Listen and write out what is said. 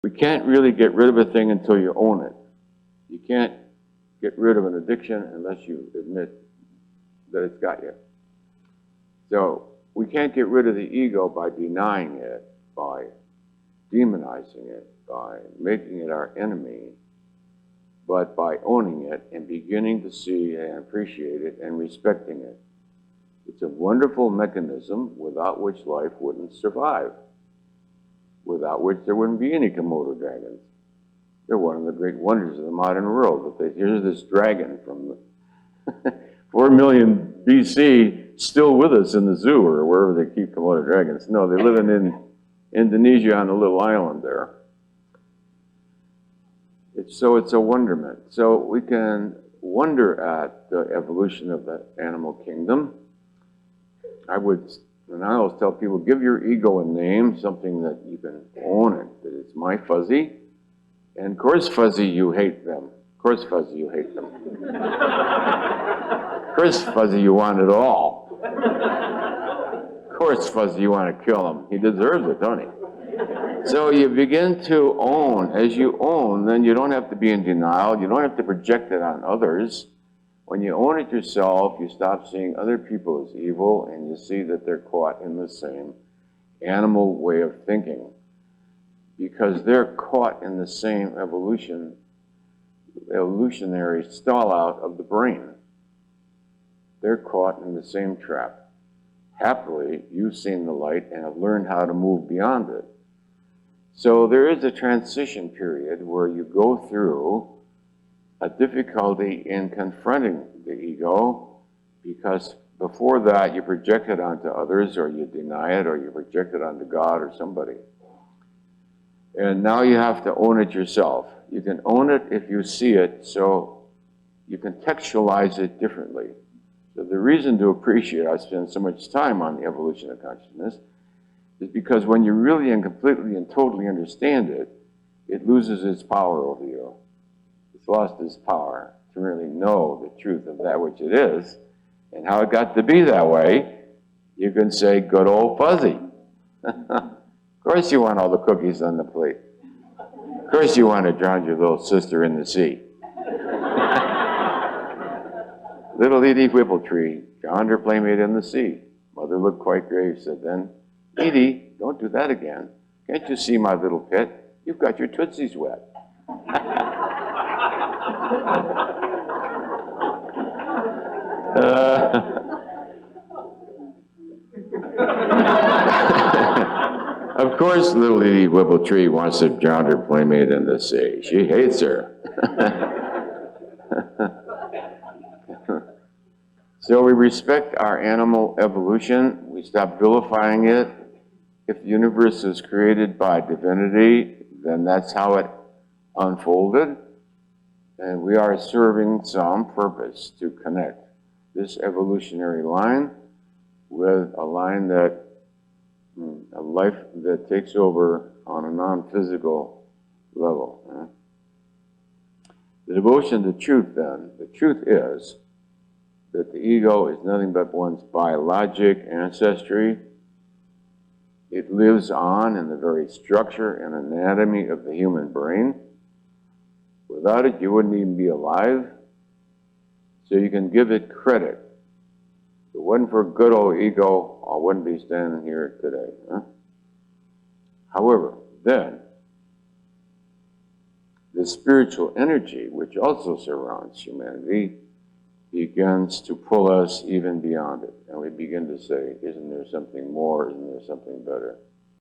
We can't really get rid of a thing until you own it. You can't get rid of an addiction unless you admit that it's got you. So we can't get rid of the ego by denying it, by demonizing it, by making it our enemy, but by owning it and beginning to see and appreciate it and respecting it. It's a wonderful mechanism without which life wouldn't survive, without which there wouldn't be any Komodo dragons. They're one of the great wonders of the modern world. That here's this dragon from the 4 million BC still with us in the zoo or wherever they keep Komodo dragons. No, they live in Indonesia on a little island there. So it's a wonderment. So we can wonder at the evolution of the animal kingdom. I always tell people, give your ego a name, something that you can own it, that it's my fuzzy. And of course, fuzzy, you hate them. Of course, fuzzy, you hate them. Of course, fuzzy, you want it all. Of course, fuzzy, you want to kill him. He deserves it, don't he? So you begin to own. As you own, then you don't have to be in denial. You don't have to project it on others. When you own it yourself, you stop seeing other people as evil, and you see that they're caught in the same animal way of thinking. Because they're caught in the same evolutionary stall out of the brain. They're caught in the same trap. Happily, you've seen the light and have learned how to move beyond it. So there is a transition period where you go through a difficulty in confronting the ego, because before that you project it onto others, or you deny it, or you project it onto God or somebody. And now you have to own it yourself. You can own it if you see it, so you contextualize it differently. So the reason to appreciate, I spend so much time on the evolution of consciousness, is because when you really and completely and totally understand it, it loses its power over you. It's lost its power to really know the truth of that which it is, and how it got to be that way. You can say, good old fuzzy. Of course you want all the cookies on the plate. Of course you want to drown your little sister in the sea. Little Edie Whippletree drowned her playmate in the sea. Mother looked quite grave, said then, Edie, don't do that again. Can't you see my little pet? You've got your tootsies wet. Of course, little Edie Whippletree wants to drown her playmate in the sea. She hates her. So we respect our animal evolution. We stop vilifying it. If the universe is created by divinity, then that's how it unfolded. And we are serving some purpose to connect this evolutionary line with a line that, a life that takes over on a non-physical level. The devotion to truth, then, the truth is that the ego is nothing but one's biologic ancestry. It lives on in the very structure and anatomy of the human brain. Without it, you wouldn't even be alive. So you can give it credit. If it wasn't for good old ego, I wouldn't be standing here today. However, then, the spiritual energy, which also surrounds humanity, begins to pull us even beyond it. And we begin to say, isn't there something more? Isn't there something better?